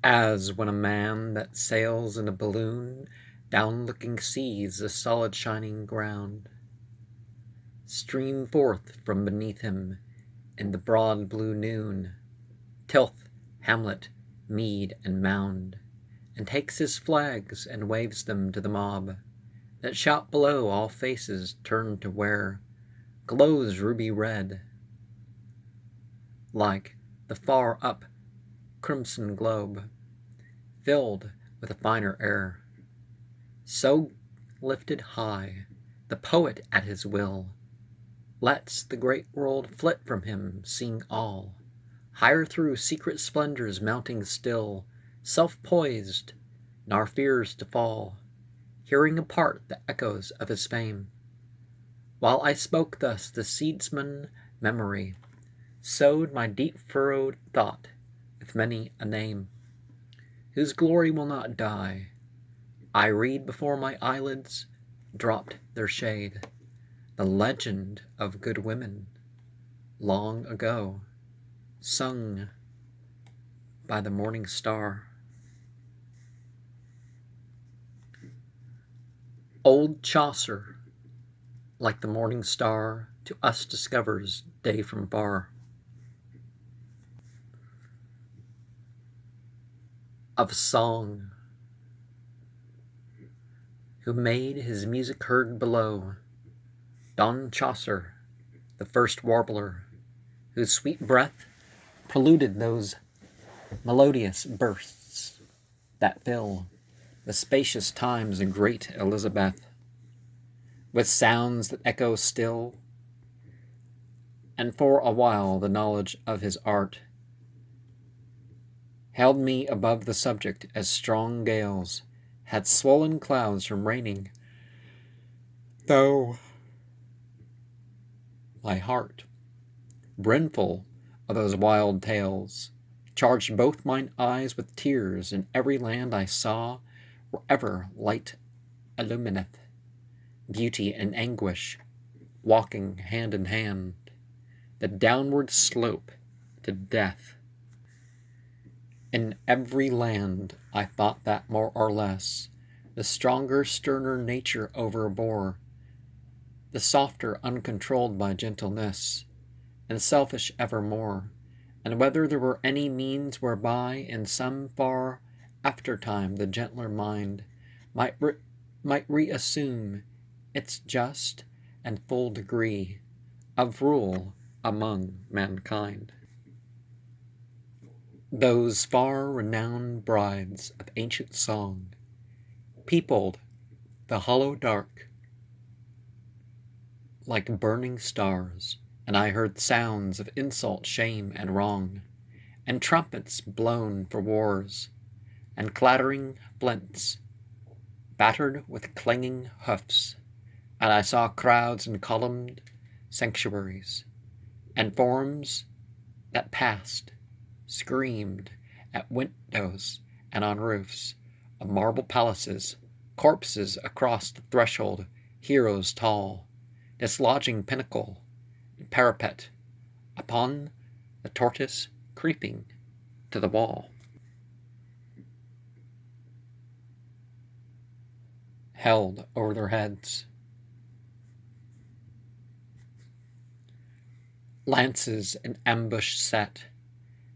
As when a man that sails in a balloon down looking sees the solid shining ground stream forth from beneath him in the broad blue noon, tilth, hamlet, mead, and mound, and takes his flags and waves them to the mob that shout below, all faces turned to where glows ruby red, like the far up crimson globe, filled with a finer air. So lifted high, the poet at his will lets the great world flit from him, seeing all higher through secret splendors mounting still, self-poised, nor fears to fall, hearing apart the echoes of his fame. While I spoke thus, the seedsman memory sowed my deep-furrowed thought with many a name, whose glory will not die. I read before my eyelids dropped their shade the legend of good women long ago, sung by the morning star. Old Chaucer, like the morning star, to us discovers day from far. Of song, who made his music heard below, Don Chaucer, the first warbler, whose sweet breath preluded those melodious bursts that fill the spacious times of great Elizabeth, with sounds that echo still, and for a while the knowledge of his art held me above the subject as strong gales had swollen clouds from raining, though my heart, brimful of those wild tales, charged both mine eyes with tears in every land I saw, wherever light illumineth beauty and anguish, walking hand in hand, the downward slope to death. In every land I thought that more or less the stronger, sterner nature overbore, the softer uncontrolled by gentleness, and selfish evermore, and whether there were any means whereby in some far aftertime the gentler mind might reassume its just and full degree of rule among mankind. Those far renowned brides of ancient song peopled the hollow dark like burning stars, and I heard sounds of insult, shame, and wrong, and trumpets blown for wars, and clattering flints battered with clanging hoofs, and I saw crowds in columned sanctuaries, and forms that passed, screamed at windows and on roofs of marble palaces, corpses across the threshold, heroes tall, dislodging pinnacle and parapet, upon the tortoise creeping to the wall. Held over their heads, lances in ambush set,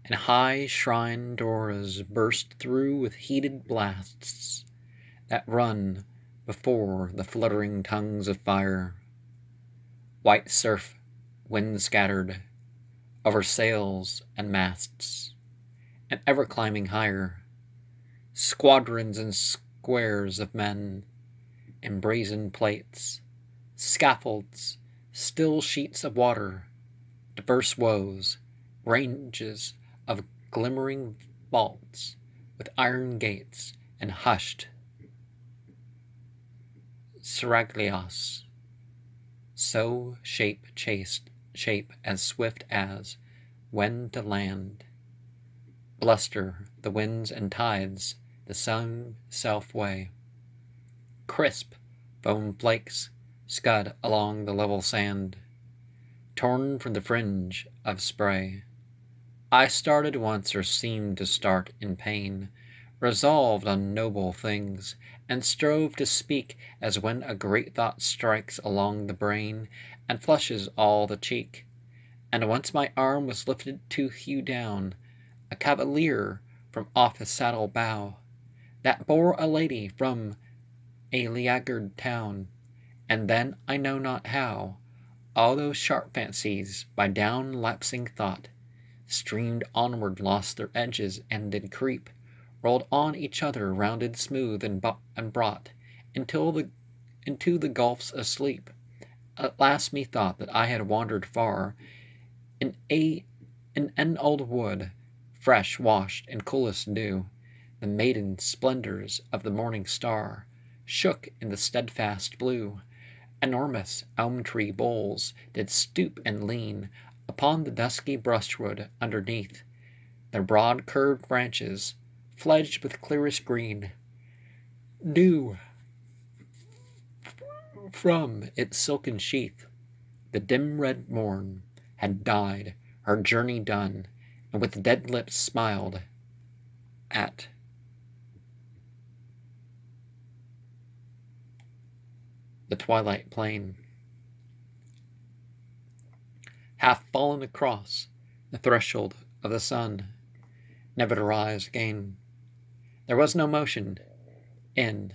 and high shrine doors burst through with heated blasts that run before the fluttering tongues of fire. White surf, wind scattered, over sails and masts, and ever climbing higher, squadrons and squares of men, in brazen plates, scaffolds, still sheets of water, diverse woes, ranges of glimmering vaults with iron gates and hushed seraglios, so shape as swift as, when to land, bluster the winds and tides the same self way. Crisp foam flakes scud along the level sand, torn from the fringe of spray, I started once, or seemed to start in pain, resolved on noble things, and strove to speak as when a great thought strikes along the brain, and flushes all the cheek. And once my arm was lifted to hew down a cavalier from off his saddle bow, that bore a lady from a leaguered town, and then, I know not how, all those sharp fancies, by down lapsing thought, streamed onward, lost their edges, and did creep, rolled on each other, rounded smooth, and brought into the gulfs asleep. At last methought that I had wandered far in an old wood, fresh washed in coolest dew. The maiden splendors of the morning star shook in the steadfast blue. Enormous elm-tree boles did stoop and lean upon the dusky brushwood underneath, their broad curved branches fledged with clearest green. Dew from its silken sheath. The dim red morn had died, her journey done, and with dead lips smiled at the twilight plain, half fallen across the threshold of the sun, never to rise again. There was no motion in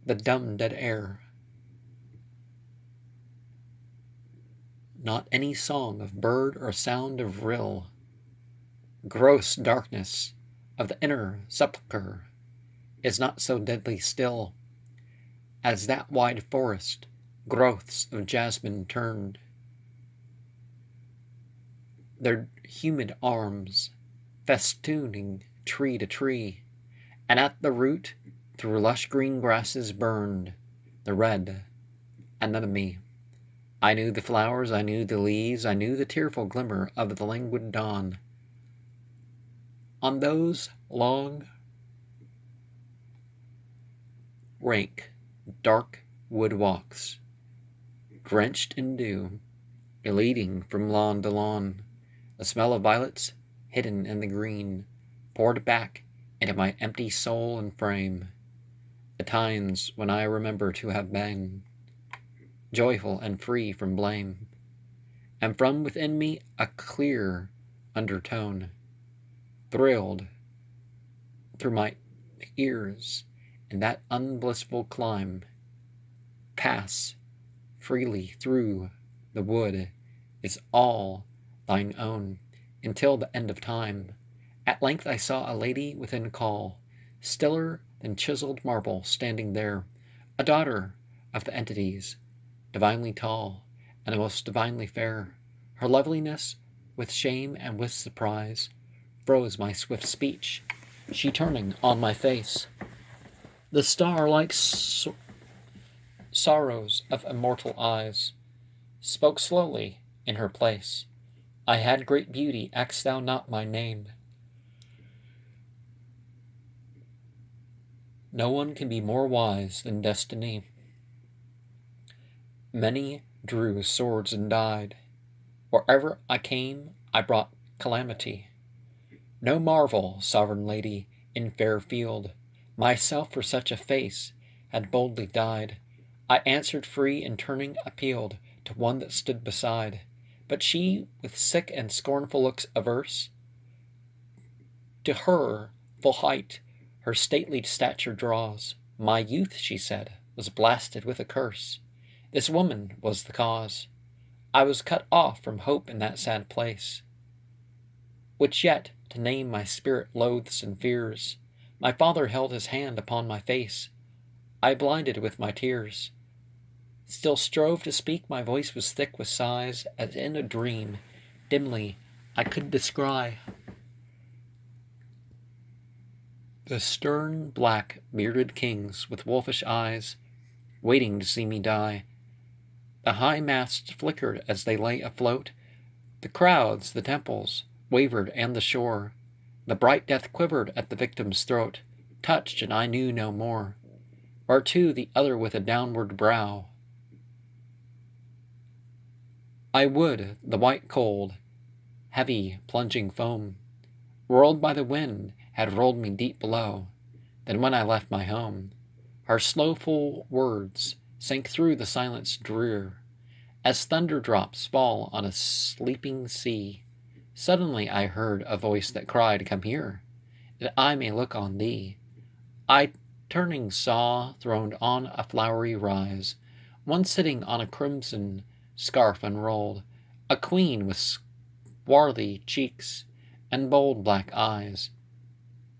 the dumb dead air, not any song of bird or sound of rill. Gross darkness of the inner sepulchre is not so deadly still as that wide forest, growths of jasmine turned their humid arms, festooning tree to tree, and at the root, through lush green grasses burned the red anemone. I knew the flowers, I knew the leaves, I knew the tearful glimmer of the languid dawn. On those long, rank, dark wood walks, drenched in dew, leading from lawn to lawn, the smell of violets, hidden in the green, poured back into my empty soul and frame. The times when I remember to have been joyful and free from blame, and from within me a clear undertone thrilled through my ears in that unblissful clime. Pass freely through the wood is all thine own until the end of time. At length I saw a lady within call, stiller than chiseled marble, standing there, a daughter of the entities, divinely tall, and most divinely fair. Her loveliness, with shame and with surprise, froze my swift speech, she turning on my face the star-like sorrows of immortal eyes, spoke slowly in her place. I had great beauty, ask'st thou not my name? No one can be more wise than destiny. Many drew swords and died. Wherever I came, I brought calamity. No marvel, sovereign lady, in fair field, myself for such a face had boldly died. I answered free, and turning appealed to one that stood beside. But she, with sick and scornful looks averse, to her full height her stately stature draws. My youth, she said, was blasted with a curse. This woman was the cause. I was cut off from hope in that sad place, which yet to name my spirit loathes and fears. My father held his hand upon my face. I blinded with my tears. Still strove to speak, my voice was thick with sighs, as in a dream, dimly I could descry the stern, black, bearded kings with wolfish eyes, waiting to see me die. The high masts flickered as they lay afloat, the crowds, the temples, wavered, and the shore. The bright death quivered at the victim's throat, touched, and I knew no more. Whereto the other with a downward brow, I would the white cold heavy, plunging foam, whirled by the wind, had rolled me deep below. Then when I left my home, her slowful words sank through the silence drear, as thunder drops fall on a sleeping sea. Suddenly I heard a voice that cried, "Come here, that I may look on thee." I turning saw, throned on a flowery rise, one sitting on a crimson scarf unrolled, a queen with swarthy cheeks and bold black eyes,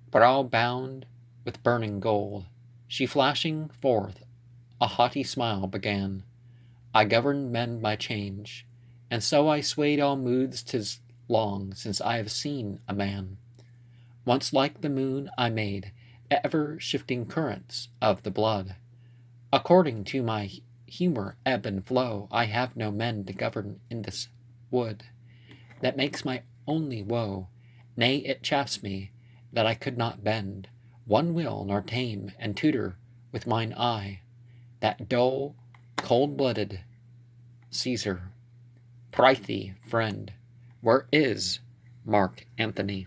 brow bound with burning gold. She flashing forth a haughty smile began. I governed men by change, and so I swayed all moods. 'Tis long since I have seen a man. Once like the moon I made ever-shifting currents of the blood. According to my humor ebb and flow, I have no men to govern in this wood. That makes my only woe. Nay, it chafes me that I could not bend one will, nor tame and tutor with mine eye that dull, cold-blooded Caesar. Prithee, friend, where is Mark Antony?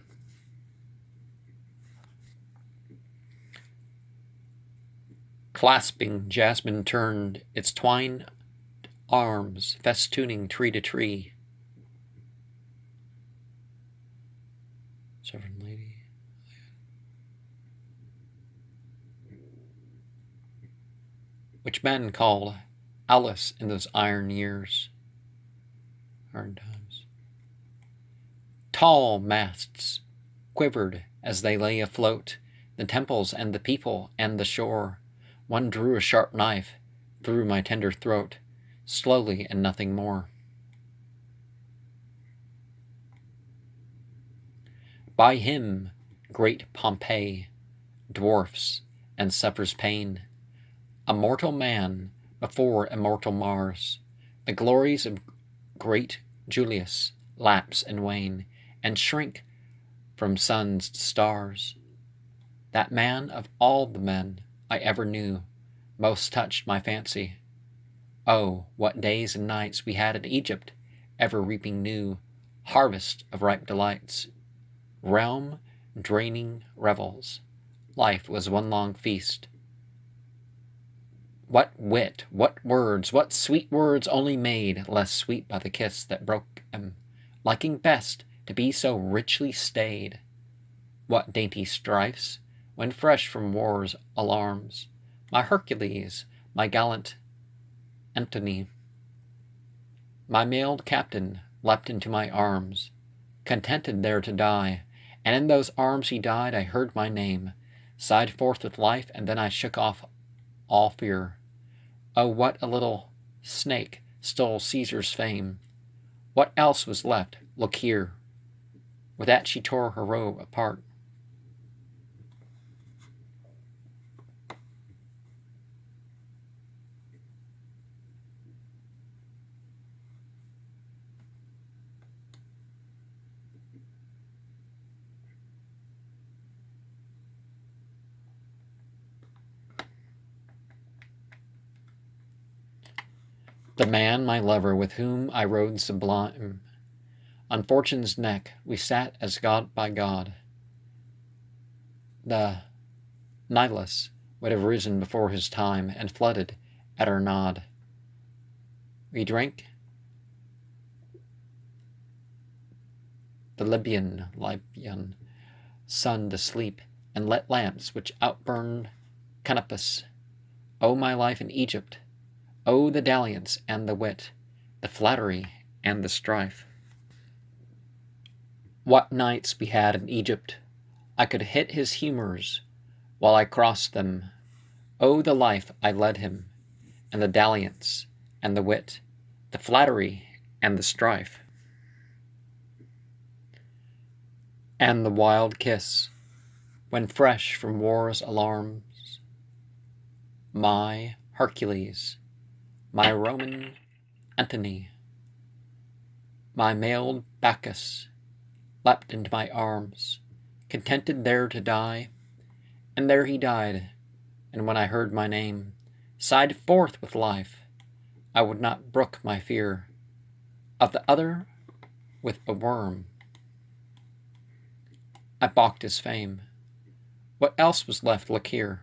Clasping jasmine turned its twined arms, festooning tree to tree. Sovereign lady, which men called Alice in those iron years, iron times. Tall masts quivered as they lay afloat, the temples and the people and the shore. One drew a sharp knife through my tender throat, slowly and nothing more. By him great Pompeii dwarfs and suffers pain, a mortal man before immortal Mars. The glories of great Julius lapse and wane, and shrink from suns to stars. That man of all the men I ever knew most touched my fancy. Oh, what days and nights we had in Egypt, ever reaping new harvest of ripe delights, realm draining revels. Life was one long feast. What wit, what words, what sweet words, only made less sweet by the kiss that broke them, liking best to be so richly stayed. What dainty strifes, when fresh from war's alarms, my Hercules, my gallant Antony, my mailed captain, leapt into my arms, contented there to die, and in those arms he died. I heard my name, sighed forth with life, and then I shook off all fear. Oh, what a little snake stole Caesar's fame! What else was left? Look here. With that she tore her robe apart. The man, my lover, with whom I rode sublime, on fortune's neck we sat as god by god. The Nilus would have risen before his time, and flooded at our nod. We drank the Libyan sun to sleep, and lit lamps which outburned Canopus. O my life in Egypt! O the dalliance and the wit, the flattery and the strife! What nights we had in Egypt! I could hit his humors while I crossed them. O the life I led him, and the dalliance and the wit, the flattery and the strife! And the wild kiss, when fresh from war's alarms, my Hercules, my Roman Antony, my mailed Bacchus, leapt into my arms, contented there to die, and there he died. And when I heard my name, sighed forth with life. I would not brook my fear of the other with a worm I balked his fame. What else was left, look here.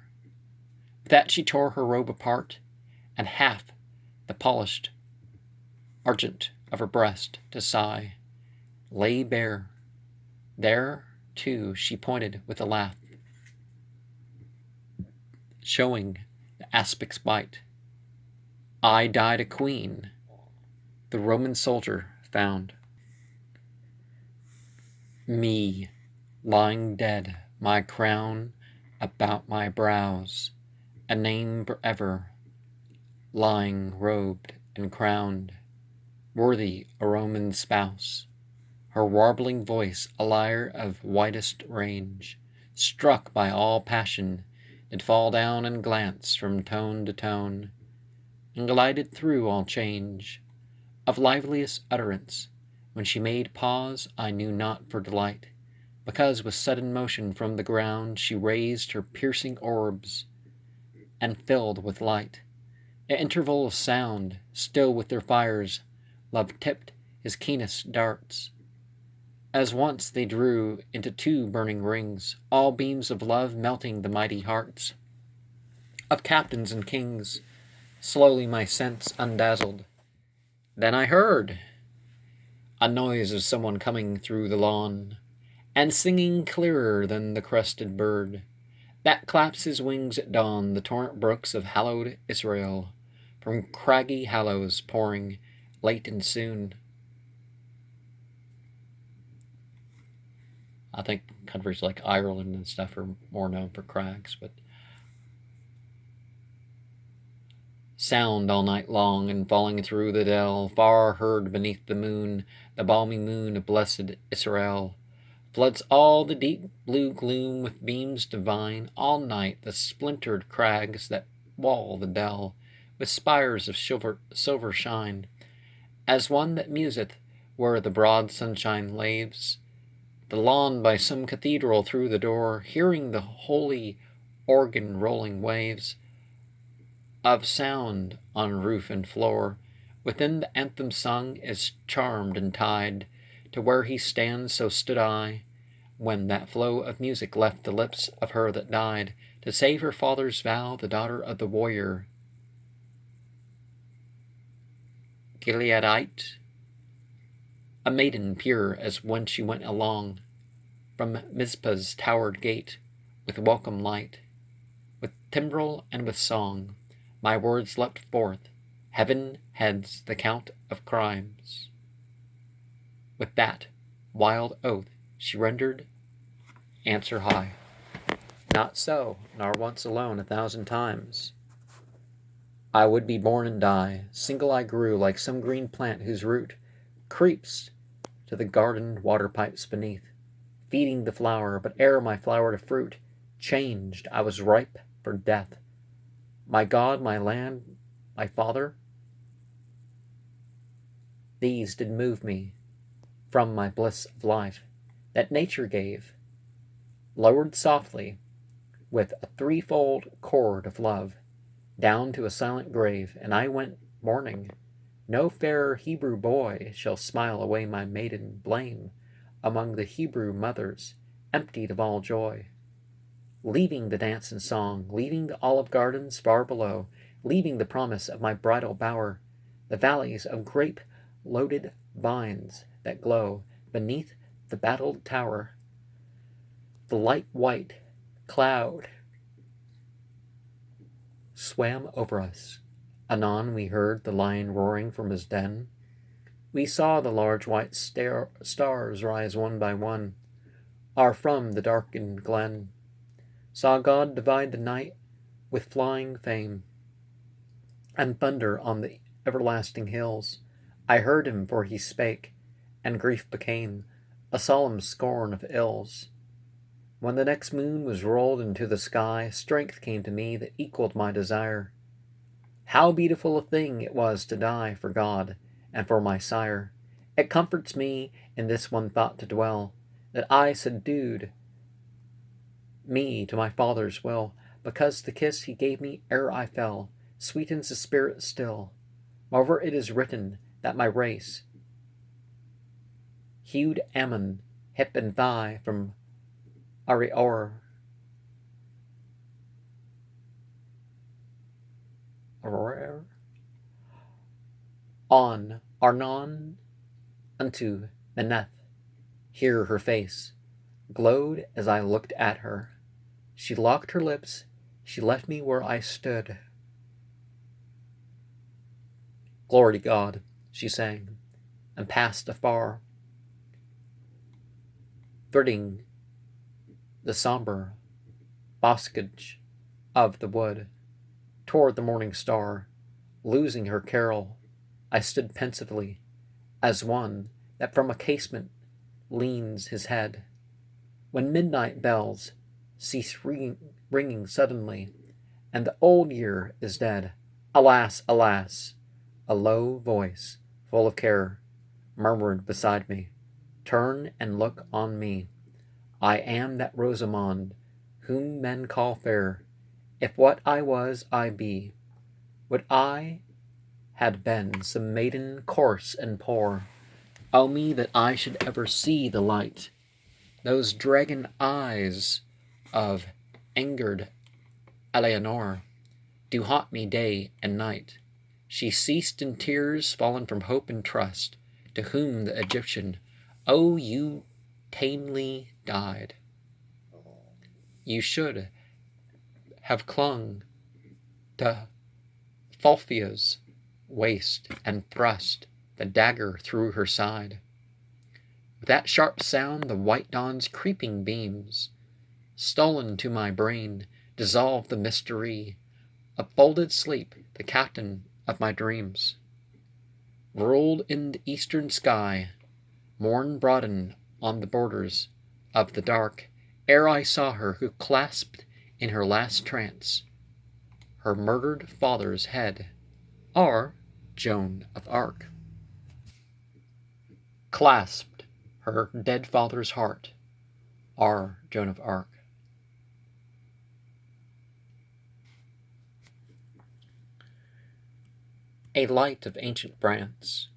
With that she tore her robe apart, and half the polished argent of her breast to sigh lay bare. There, too, she pointed with a laugh, showing the aspic's bite. I died a queen, the Roman soldier found me lying dead, my crown about my brows, a name forever, lying robed and crowned, worthy a Roman spouse. Her warbling voice, a lyre of widest range, struck by all passion, did fall down and glance from tone to tone, and glided through all change of liveliest utterance. When she made pause, I knew not for delight, because with sudden motion from the ground she raised her piercing orbs, and filled with light an interval of sound. Still with their fires love tipped his keenest darts, as once they drew into two burning rings, all beams of love melting the mighty hearts of captains and kings. Slowly my sense undazzled. Then I heard a noise of someone coming through the lawn, and singing clearer than the crested bird that claps his wings at dawn, the torrent brooks of hallowed Israel, from craggy hollows pouring late and soon. I think countries like Ireland and stuff are more known for crags, but sound all night long and falling through the dell, far heard beneath the moon, the balmy moon of blessed Israel, floods all the deep blue gloom with beams divine. All night the splintered crags that wall the dell with spires of silver shine, as one that museth where the broad sunshine laves the lawn by some cathedral through the door, hearing the holy organ rolling waves of sound on roof and floor. Within the anthem sung is charmed and tied to where he stands. So stood I, when that flow of music left the lips of her that died to save her father's vow, the daughter of the warrior Gileadite, a maiden pure as when she went along from Mizpah's towered gate with welcome light, with timbrel and with song. My words leapt forth. Heaven heads the count of crimes. With that wild oath she rendered answer high. Not so, nor once alone, 1,000 times. I would be born and die. Single I grew, like some green plant whose root creeps to the garden water pipes beneath, feeding the flower. But ere my flower to fruit changed, I was ripe for death. My God, my land, my Father, these did move me from my bliss of life that nature gave, lowered softly with a threefold cord of love down to a silent grave, and I went mourning. No fairer Hebrew boy shall smile away my maiden blame among the Hebrew mothers, emptied of all joy, leaving the dance and song, leaving the olive gardens far below, leaving the promise of my bridal bower, the valleys of grape-loaded vines that glow beneath the battled tower, the light white cloud swam over us. Anon we heard the lion roaring from his den. We saw the large white stars rise one by one, are from the darkened glen. Saw God divide the night with flying fame, and thunder on the everlasting hills. I heard him, for he spake, and grief became a solemn scorn of ills. When the next moon was rolled into the sky, strength came to me that equaled my desire. How beautiful a thing it was to die for God and for my sire! It comforts me in this one thought to dwell, that I subdued me to my Father's will, because the kiss he gave me ere I fell sweetens the spirit still. Moreover, it is written that my race hewed Ammon hip and thigh from Arior, Aurora, on Arnon unto Meneth. Here her face glowed as I looked at her. She locked her lips, she left me where I stood. Glory to God, she sang, and passed afar, threading the sombre boscage of the wood, toward the morning star. Losing her carol, I stood pensively, as one that from a casement leans his head, when midnight bells cease ringing suddenly, and the old year is dead. Alas, alas! A low voice, full of care, murmured beside me, turn and look on me. I am that Rosamond, whom men call fair. If what I was I be, would I had been some maiden coarse and poor. O me that I should ever see the light, those dragon eyes of angered Eleanor do haunt me day and night. She ceased in tears, fallen from hope and trust, to whom the Egyptian, O you tamely died. You should have clung to Fulfia's waist and thrust the dagger through her side. With that sharp sound the white dawn's creeping beams, stolen to my brain, dissolved the mystery of folded sleep, the captain of my dreams. Rolled in the eastern sky, morn broadened on the borders of the dark, ere I saw her who clasped in her last trance her murdered father's head, our Joan of Arc. Clasped her dead father's heart, our Joan of Arc. A light of ancient France,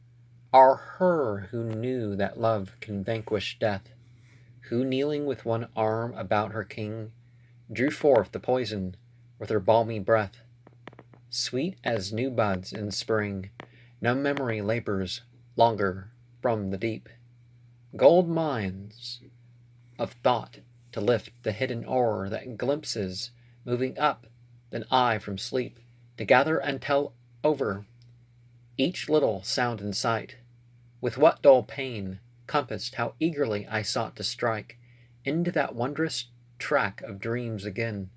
are her who knew that love can vanquish death, who kneeling with one arm about her king, drew forth the poison with her balmy breath. Sweet as new buds in spring, no memory labors longer from the deep gold mines of thought to lift the hidden ore that glimpses moving up, then I from sleep to gather and tell over each little sound in sight. With what dull pain compassed how eagerly I sought to strike into that wondrous track of dreams again.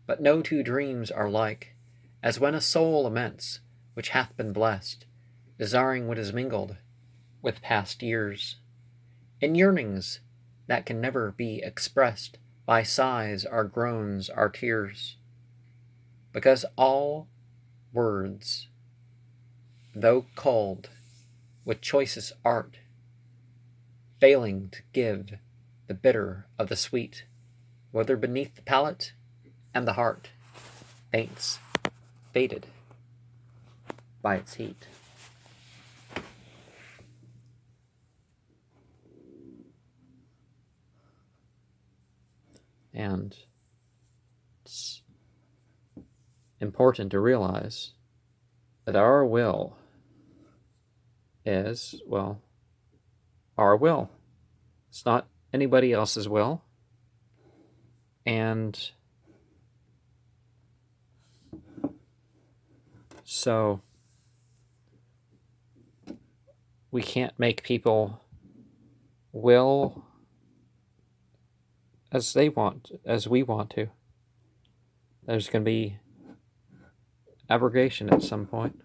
But no two dreams are like, as when a soul laments which hath been blessed, desiring what is mingled with past years. In yearnings that can never be expressed by sighs, our groans, our tears. Because all words, though culled with choicest art, failing to give the bitter of the sweet, whether beneath the palate and the heart, faints, faded by its heat. And it's important to realize that our will is, well, our will. It's not anybody else's will. And so we can't make people will as they want, as we want to. There's going to be abrogation at some point.